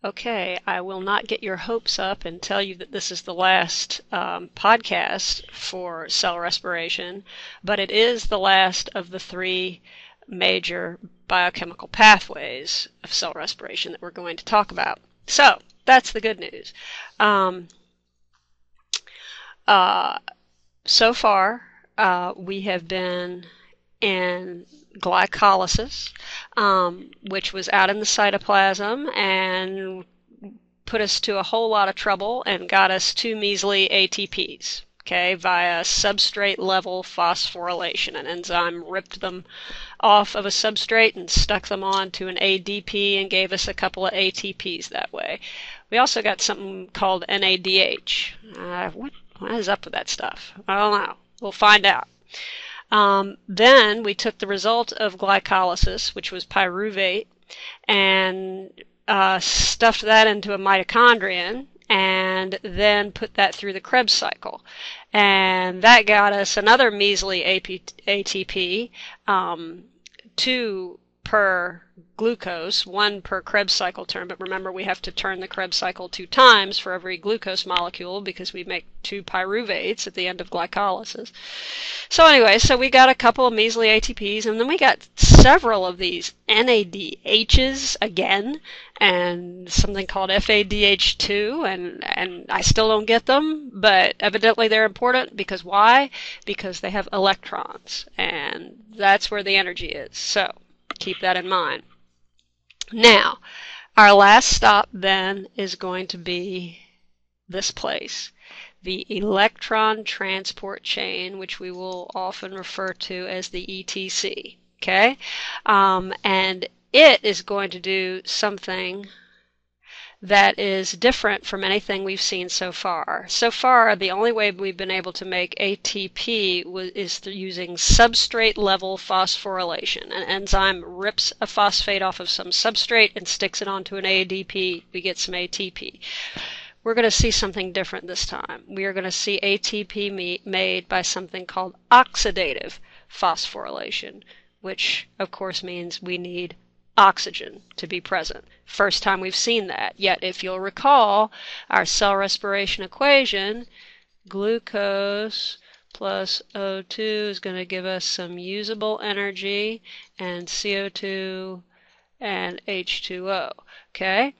Okay, I will not get your hopes up and tell you that this is the last podcast for cell respiration, but it is the last of the three major biochemical pathways of cell respiration that we're going to talk about. So, that's the good news. Um, uh, so far, we have been in glycolysis, which was out in the cytoplasm and put us to a whole lot of trouble and got us two measly ATPs, okay, via substrate level phosphorylation. An enzyme ripped them off of a substrate and stuck them onto an ADP and gave us a couple of ATPs that way. We also got something called NADH. What is up with that stuff? I don't know. We'll find out. Then we took the result of glycolysis, which was pyruvate, and stuffed that into a mitochondrion, and then put that through the Krebs cycle. And that got us another measly ATP, 2 per glucose, 1 per Krebs cycle term, but remember we have to turn the Krebs cycle 2 times for every glucose molecule because we make 2 pyruvates at the end of glycolysis. So anyway, so we got a couple of measly ATPs, and then we got several of these NADHs again, and something called FADH2, and I still don't get them, but evidently they're important because why? Because they have electrons, and that's where the energy is. So keep that in mind. Now, our last stop then is going to be this place, the electron transport chain, which we will often refer to as the ETC. Okay? And it is going to do something that is different from anything we've seen so far. So far, the only way we've been able to make ATP is through using substrate level phosphorylation. An enzyme rips a phosphate off of some substrate and sticks it onto an ADP. We get some ATP. We're going to see something different this time. We are going to see ATP made by something called oxidative phosphorylation, which of course means we need oxygen to be present. First time we've seen that. Yet, if you'll recall, our cell respiration equation, glucose plus O2 is going to give us some usable energy, and CO2 and H2O. Okay?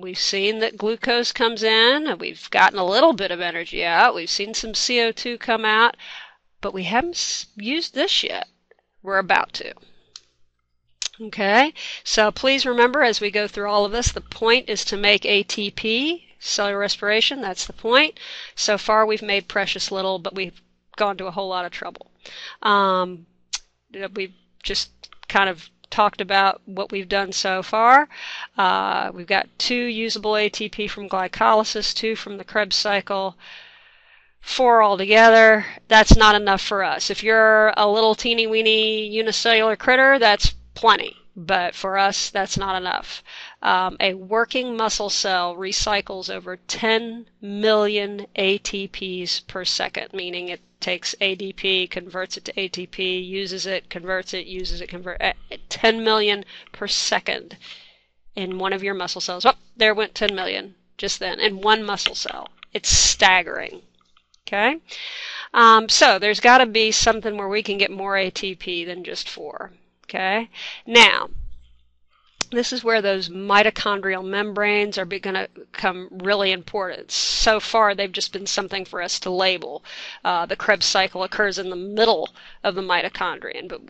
We've seen that glucose comes in, and we've gotten a little bit of energy out. We've seen some CO2 come out, but we haven't used this yet. We're about to. Okay, so please remember as we go through all of this, the point is to make ATP, cellular respiration, that's the point. So far we've made precious little, but we've gone to a whole lot of trouble. We've just kind of talked about what we've done so far. We've got 2 usable ATP from glycolysis, 2 from the Krebs cycle, 4 altogether. That's not enough for us. If you're a little teeny weeny unicellular critter, that's plenty, but for us that's not enough. A working muscle cell recycles over 10 million ATPs per second, meaning it takes ADP, converts it to ATP, uses it, converts it, uses it, converts it. 10 million per second in one of your muscle cells. Oh, there went 10 million just then in one muscle cell. It's staggering. Okay? So there's got to be something where we can get more ATP than just 4. Okay, now this is where those mitochondrial membranes are going to become really important. So far, they've just been something for us to label. The Krebs cycle occurs in the middle of the mitochondrion, but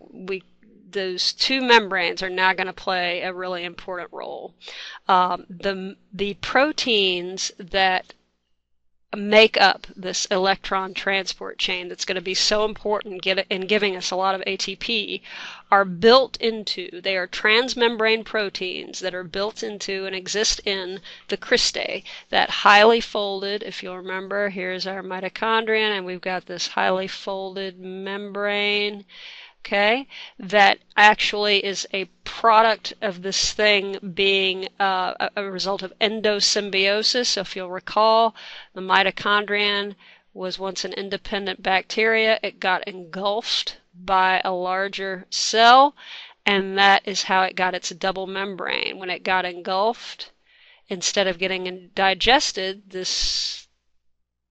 those 2 membranes are now going to play a really important role. The proteins that make up this electron transport chain that's going to be so important in giving us a lot of ATP are built into, they are transmembrane proteins that are built into and exist in the cristae, that highly folded, if you'll remember, here's our mitochondrion and we've got this highly folded membrane. Okay, that actually is a product of this thing being a result of endosymbiosis. So if you'll recall, the mitochondrion was once an independent bacteria. It got engulfed by a larger cell, and that is how it got its double membrane. When it got engulfed, instead of getting digested, this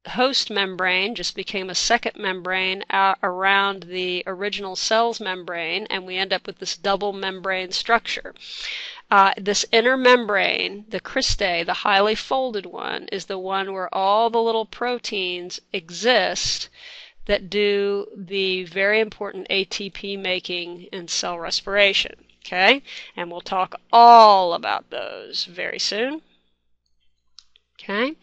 host membrane just became a second membrane out around the original cell's membrane, and we end up with this double membrane structure. This inner membrane, the cristae, the highly folded one, is the one where all the little proteins exist that do the very important ATP making in cell respiration. Okay? And we'll talk all about those very soon. Okay?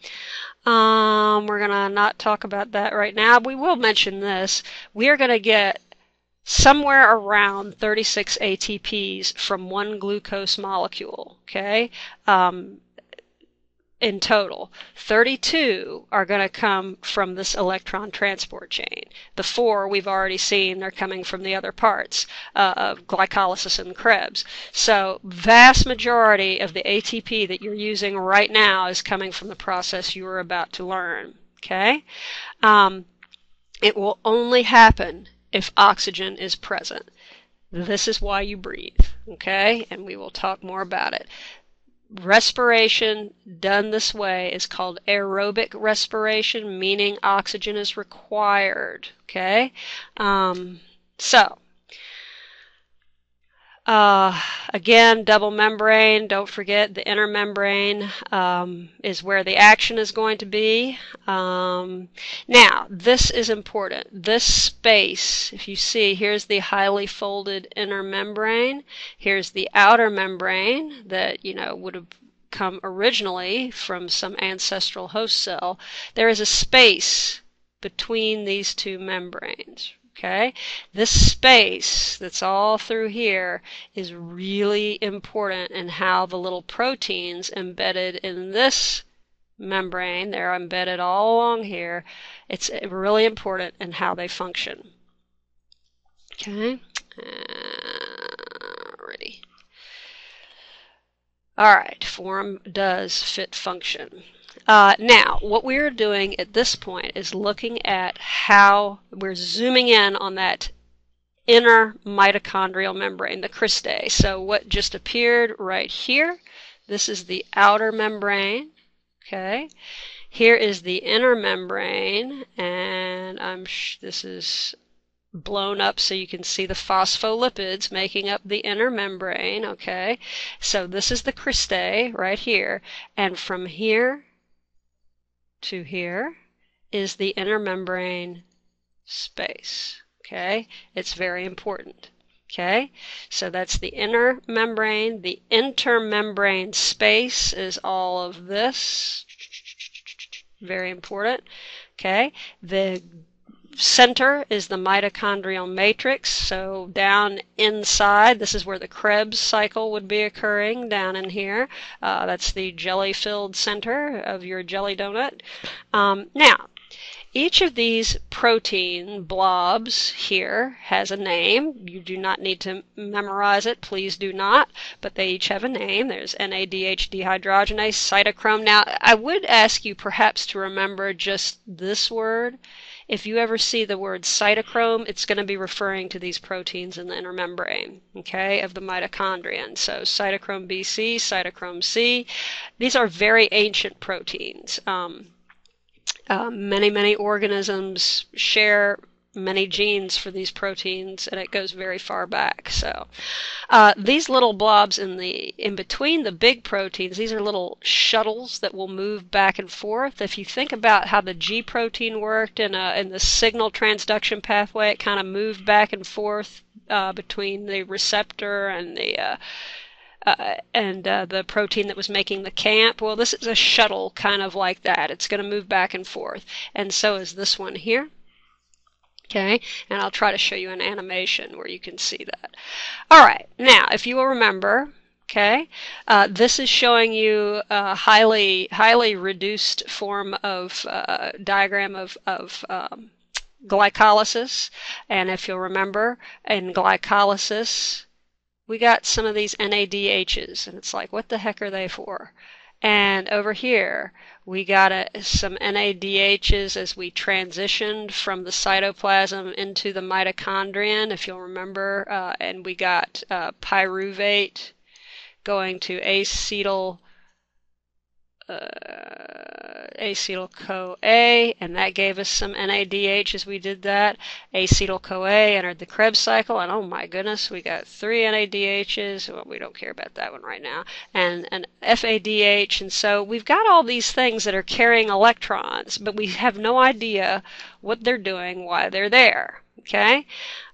We're going to not talk about that right now. We will mention this. We are going to get somewhere around 36 ATPs from one glucose molecule, okay? In total. 32 are going to come from this electron transport chain. The 4 we've already seen are coming from the other parts of glycolysis and Krebs. So vast majority of the ATP that you're using right now is coming from the process you are about to learn, okay? It will only happen if oxygen is present. This is why you breathe, okay? And we will talk more about it. Respiration done this way is called aerobic respiration, meaning oxygen is required, okay? Again, double membrane, don't forget the inner membrane is where the action is going to be. Now, this is important. This space, if you see, here's the highly folded inner membrane. Here's the outer membrane that, you know, would have come originally from some ancestral host cell. There is a space between these two membranes. Okay, this space that's all through here is really important in how the little proteins embedded in this membrane, they're embedded all along here. It's really important in how they function. Okay, ready. All right, form does fit function. Now, what we're doing at this point is looking at how we're zooming in on that inner mitochondrial membrane, the cristae. So what just appeared right here, this is the outer membrane, okay? Here is the inner membrane, and this is blown up so you can see the phospholipids making up the inner membrane, okay? So this is the cristae right here, and from here to here is the inner membrane space, okay? It's very important, okay? So that's the inner membrane. The intermembrane space is all of this, very important, okay? The center is the mitochondrial matrix, so down inside, this is where the Krebs cycle would be occurring, down in here. That's the jelly-filled center of your jelly donut. Now, each of these protein blobs here has a name. You do not need to memorize it, please do not, but they each have a name. There's NADH dehydrogenase, cytochrome. Now, I would ask you perhaps to remember just this word. If you ever see the word cytochrome, it's going to be referring to these proteins in the inner membrane, okay, of the mitochondrion. So cytochrome BC, cytochrome C, these are very ancient proteins. Many organisms share many genes for these proteins, and it goes very far back. So these little blobs in between the big proteins, these are little shuttles that will move back and forth. If you think about how the G protein worked in the signal transduction pathway, it kind of moved back and forth between the receptor and the protein that was making the camp. Well, this is a shuttle kind of like that. It's going to move back and forth, and so is this one here. Okay, and I'll try to show you an animation where you can see that. All right, now if you will remember, okay, this is showing you a highly reduced form of diagram of glycolysis, and if you'll remember, in glycolysis we got some of these NADHs, and it's like, what the heck are they for? And over here, we got some NADHs as we transitioned from the cytoplasm into the mitochondrion, if you'll remember, and we got pyruvate going to acetyl acetyl-CoA, and that gave us some NADH as we did that. Acetyl-CoA entered the Krebs cycle, and oh my goodness, we got 3 NADHs. Well, we don't care about that one right now. And an FADH, and so we've got all these things that are carrying electrons, but we have no idea what they're doing, why they're there. Okay?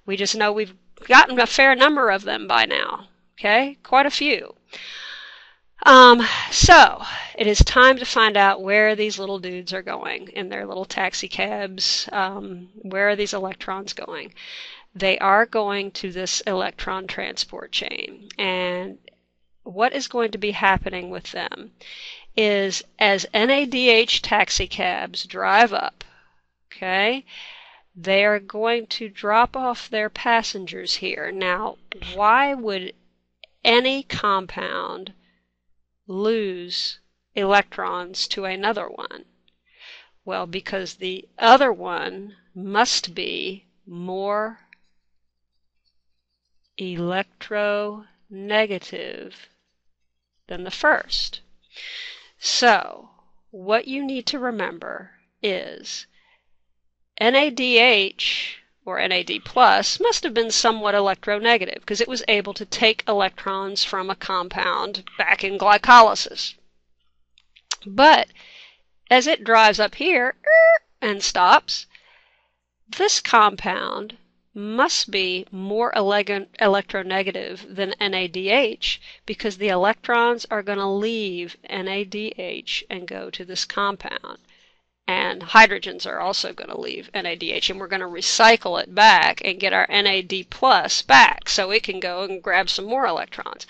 We just know we've gotten a fair number of them by now. Okay? Quite a few. So it is time to find out where these little dudes are going in their little taxi cabs. Where are these electrons going? They are going to this electron transport chain. And what is going to be happening with them is as NADH taxi cabs drive up, okay, they are going to drop off their passengers here. Now, why would any compound lose electrons to another one? Well, because the other one must be more electronegative than the first. So, what you need to remember is NADH or NAD plus must have been somewhat electronegative because it was able to take electrons from a compound back in glycolysis. But as it drives up here and stops, this compound must be more electronegative than NADH because the electrons are going to leave NADH and go to this compound. And hydrogens are also going to leave NADH, and we're going to recycle it back and get our NAD plus back so it can go and grab some more electrons.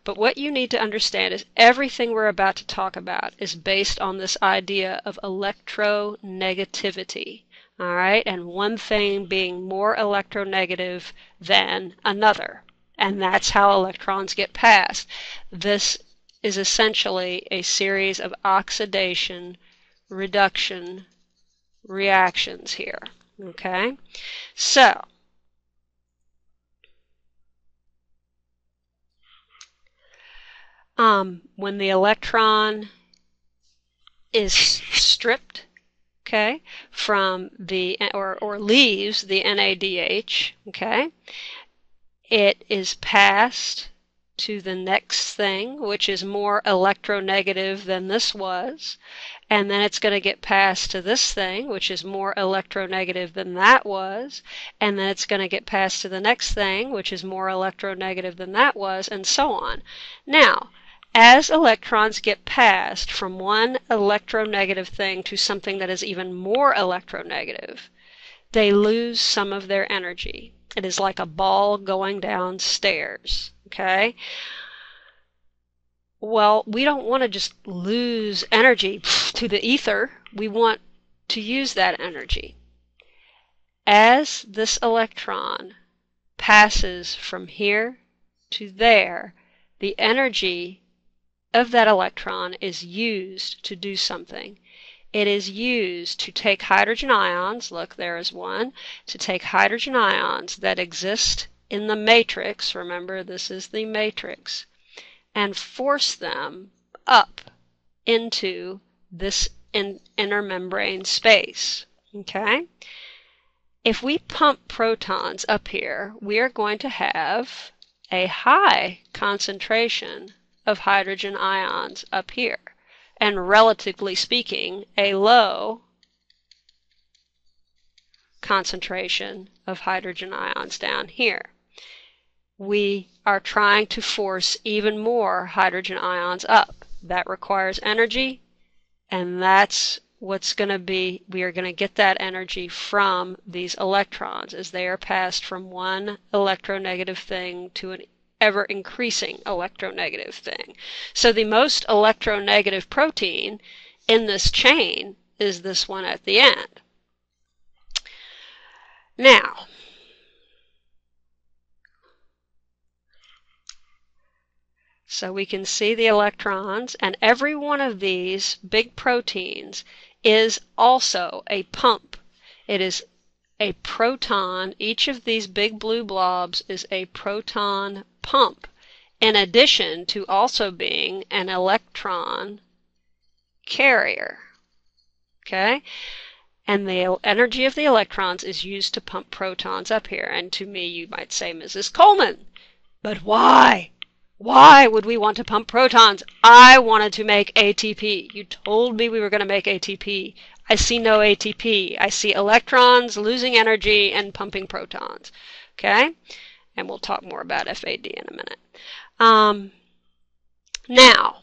But what you need to understand is everything we're about to talk about is based on this idea of electronegativity. All right, and one thing being more electronegative than another. And that's how electrons get passed. This is essentially a series of oxidation reduction reactions here. Okay, so when the electron is stripped, okay, from the or leaves the NADH, okay, it is passed to the next thing, which is more electronegative than this was. And then it's going to get passed to this thing, which is more electronegative than that was. And then it's going to get passed to the next thing, which is more electronegative than that was, and so on. Now, as electrons get passed from one electronegative thing to something that is even more electronegative, they lose some of their energy. It is like a ball going down stairs, okay? Well, we don't want to just lose energy to the ether. We want to use that energy. As this electron passes from here to there, the energy of that electron is used to do something. It is used to take hydrogen ions, look, there is one, to take hydrogen ions that exist in the matrix, remember this is the matrix, and force them up into this intermembrane space. Okay? If we pump protons up here, we are going to have a high concentration of hydrogen ions up here, and relatively speaking, a low concentration of hydrogen ions down here. We are trying to force even more hydrogen ions up. That requires energy, and that's what's going to be, we are going to get that energy from these electrons as they are passed from one electronegative thing to an ever-increasing electronegative thing. So the most electronegative protein in this chain is this one at the end. Now, so we can see the electrons, and every one of these big proteins is also a pump. It is a proton. Each of these big blue blobs is a proton pump, in addition to also being an electron carrier. Okay? And the energy of the electrons is used to pump protons up here. And to me, you might say, Mrs. Coleman, but why? Why would we want to pump protons? I wanted to make ATP. You told me we were going to make ATP. I see no ATP. I see electrons losing energy and pumping protons. Okay? And we'll talk more about FAD in a minute. Now,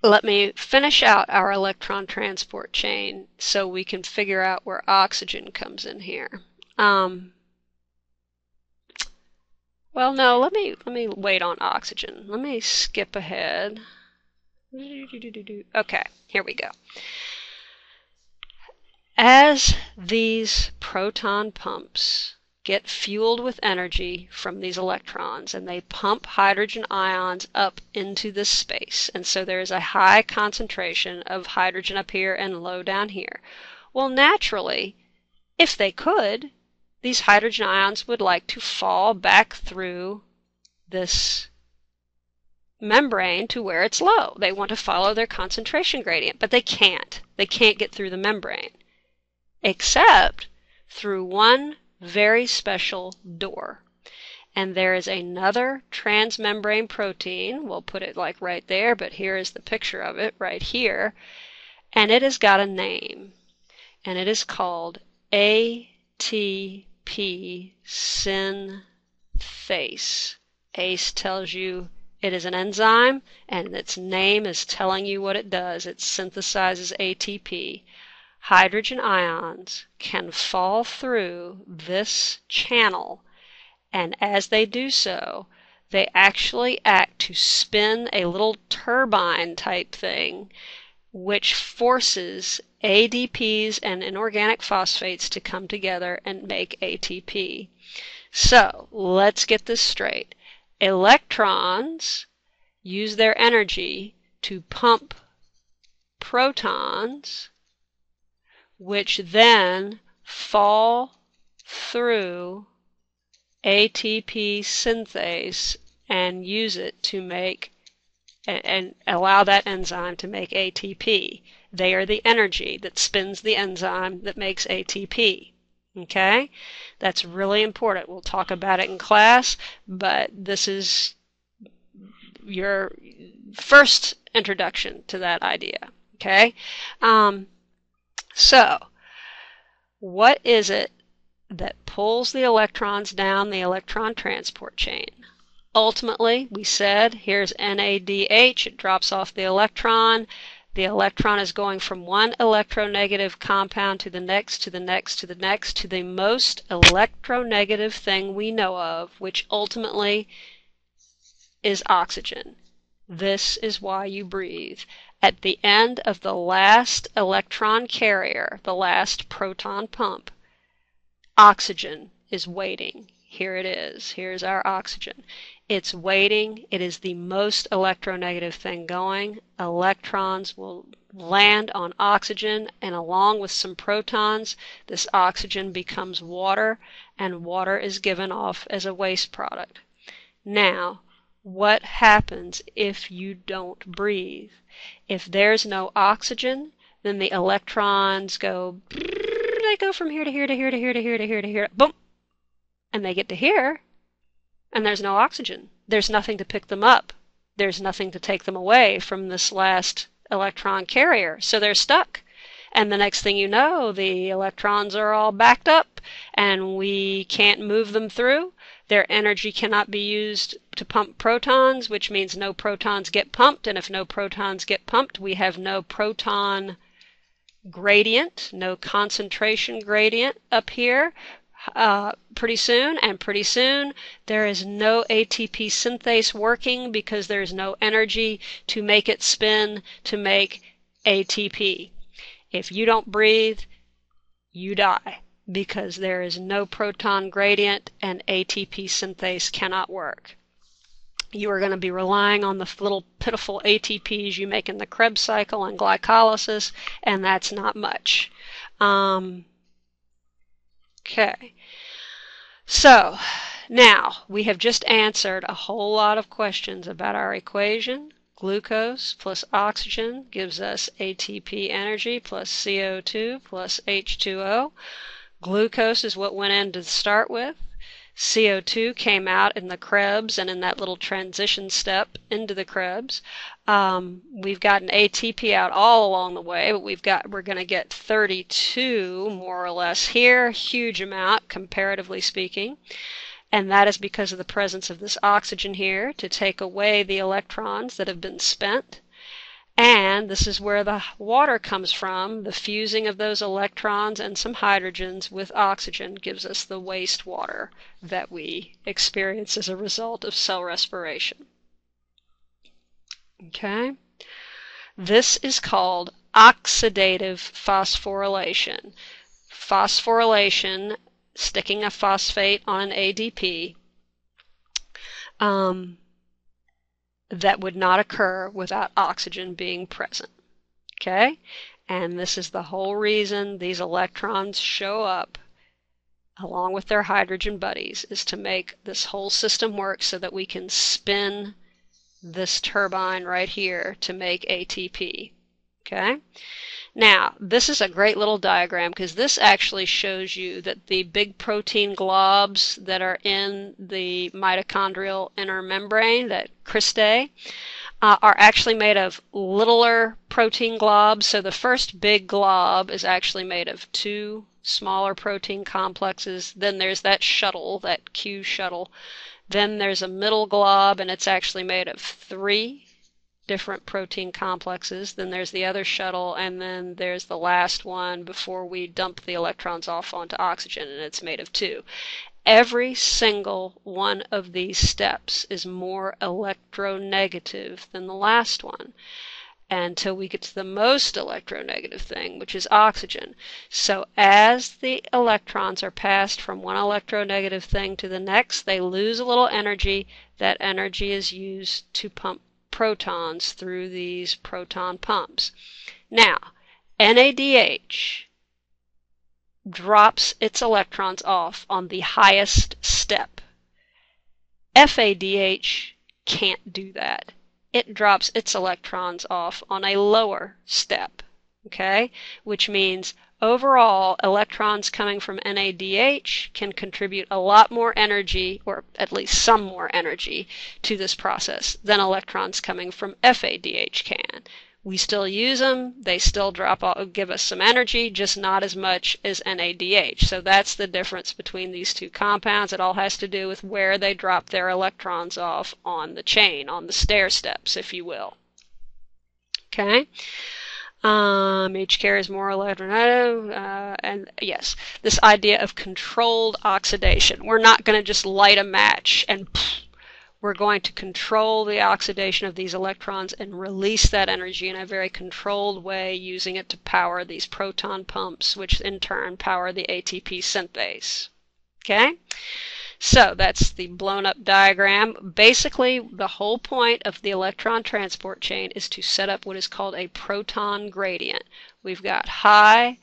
let me finish out our electron transport chain so we can figure out where oxygen comes in here. Well, no, let me wait on oxygen. Let me skip ahead. Okay, here we go. As these proton pumps get fueled with energy from these electrons, and they pump hydrogen ions up into this space, and so there is a high concentration of hydrogen up here and low down here. Well, naturally, if they could, these hydrogen ions would like to fall back through this membrane to where it's low. They want to follow their concentration gradient, but they can't. They can't get through the membrane, except through one very special door. And there is another transmembrane protein. We'll put it like right there, but here is the picture of it right here. And it has got a name, and it is called ATP synthase. ACE tells you it is an enzyme, and its name is telling you what it does. It synthesizes ATP. Hydrogen ions can fall through this channel, and as they do so, they actually act to spin a little turbine type thing, which forces ADPs and inorganic phosphates to come together and make ATP. So let's get this straight. Electrons use their energy to pump protons, which then fall through ATP synthase and use it to make and allow that enzyme to make ATP. They are the energy that spins the enzyme that makes ATP. Okay? That's really important. We'll talk about it in class, but this is your first introduction to that idea. Okay? So, what is it that pulls the electrons down the electron transport chain? Ultimately, we said, here's NADH, it drops off the electron. The electron is going from one electronegative compound to the next, to the next, to the next, to the most electronegative thing we know of, which ultimately is oxygen. This is why you breathe. At the end of the last electron carrier, the last proton pump, oxygen is waiting. Here it is. Here's our oxygen. It's waiting. It is the most electronegative thing going. Electrons will land on oxygen, and along with some protons, this oxygen becomes water, and water is given off as a waste product. Now, what happens if you don't breathe? If there's no oxygen, then the electrons go, they go from here to here to here to here to here to here to here, boom, and they get to here, and there's no oxygen. There's nothing to pick them up. There's nothing to take them away from this last electron carrier, so they're stuck. And the next thing you know, the electrons are all backed up, and we can't move them through. Their energy cannot be used to pump protons, which means no protons get pumped, and if no protons get pumped, we have no proton gradient, no concentration gradient up here pretty soon, and pretty soon there is no ATP synthase working because there's no energy to make it spin to make ATP. If you don't breathe, you die because there is no proton gradient and ATP synthase cannot work. You are going to be relying on the little pitiful ATPs you make in the Krebs cycle and glycolysis, and that's not much. Okay. So, Now, we have just answered a whole lot of questions about our equation. Glucose plus oxygen gives us ATP energy plus CO2 plus H2O. Glucose is what went in to start with. CO2 came out in the Krebs and in that little transition step into the Krebs. We've gotten ATP out all along the way, but we're going to get 32 more or less here, huge amount comparatively speaking. And that is because of the presence of this oxygen here to take away the electrons that have been spent. And this is where the water comes from. The fusing of those electrons and some hydrogens with oxygen gives us the wastewater that we experience as a result of cell respiration. Okay? This is called oxidative phosphorylation. Phosphorylation, sticking a phosphate on an ADP, that would not occur without oxygen being present. Okay? And this is the whole reason these electrons show up along with their hydrogen buddies, is to make this whole system work so that we can spin this turbine right here to make ATP. Okay? Now, this is a great little diagram because this actually shows you that the big protein globs that are in the mitochondrial inner membrane, that cristae, are actually made of littler protein globs. So the first big glob is actually made of 2 smaller protein complexes. Then there's that shuttle, that Q shuttle. Then there's a middle glob, and it's actually made of 3 different protein complexes. Then there's the other shuttle, and then there's the last one before we dump the electrons off onto oxygen, and it's made of 2. Every single one of these steps is more electronegative than the last one until we get to the most electronegative thing, which is oxygen. So as the electrons are passed from one electronegative thing to the next, they lose a little energy. That energy is used to pump protons through these proton pumps. Now, NADH drops its electrons off on the highest step. FADH can't do that. It drops its electrons off on a lower step, okay? Which means overall, electrons coming from NADH can contribute a lot more energy, or at least some more energy, to this process than electrons coming from FADH can. We still use them, they still give us some energy, just not as much as NADH. So that's the difference between these two compounds. It all has to do with where they drop their electrons off on the chain, on the stair steps, if you will. Okay? Each carries more electron, and yes, this idea of controlled oxidation. We're not going to just light a match and we're going to control the oxidation of these electrons and release that energy in a very controlled way, using it to power these proton pumps, which in turn power the ATP synthase. Okay? So that's the blown up diagram. Basically, the whole point of the electron transport chain is to set up what is called a proton gradient. We've got high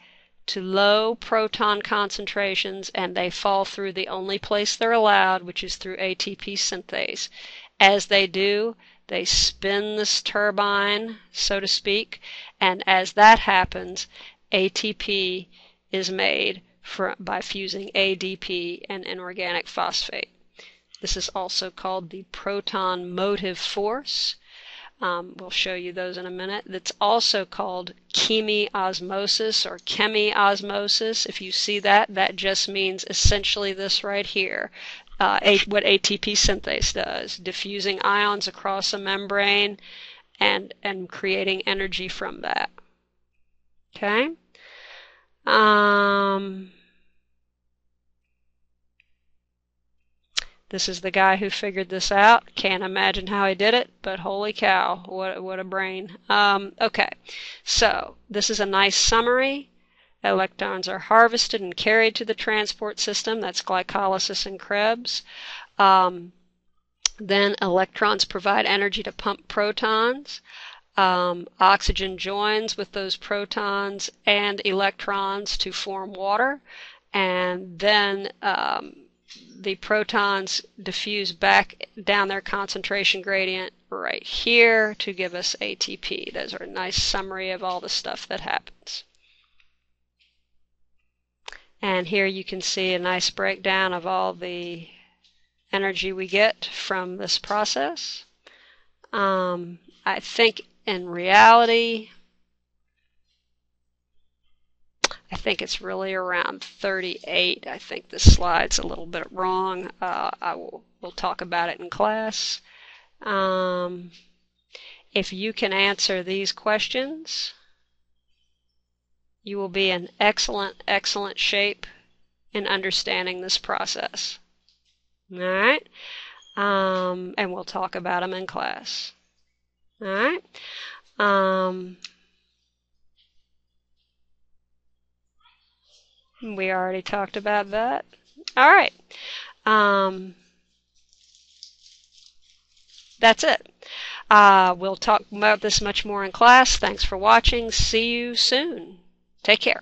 to low proton concentrations, and they fall through the only place they're allowed, which is through ATP synthase. As they do, they spin this turbine, so to speak, and as that happens, ATP is made by fusing ADP and inorganic phosphate. This is also called the proton motive force. We'll show you those in a minute. That's also called chemiosmosis or chemiosmosis. If you see that, that just means essentially this right here, what ATP synthase does, diffusing ions across a membrane and creating energy from that. Okay? This is the guy who figured this out. Can't imagine how he did it, but holy cow, what a brain. Okay, so this is a nice summary. Electrons are harvested and carried to the transport system. That's glycolysis and Krebs. Then electrons provide energy to pump protons. Oxygen joins with those protons and electrons to form water. And then the protons diffuse back down their concentration gradient right here to give us ATP. Those are a nice summary of all the stuff that happens. And here you can see a nice breakdown of all the energy we get from this process. I think in reality, I think it's really around 38. I think this slide's a little bit wrong. We'll talk about it in class. If you can answer these questions, you will be in excellent, excellent shape in understanding this process. All right? And we'll talk about them in class. All right? We already talked about that. All right. That's it. We'll talk about this much more in class. Thanks for watching. See you soon. Take care.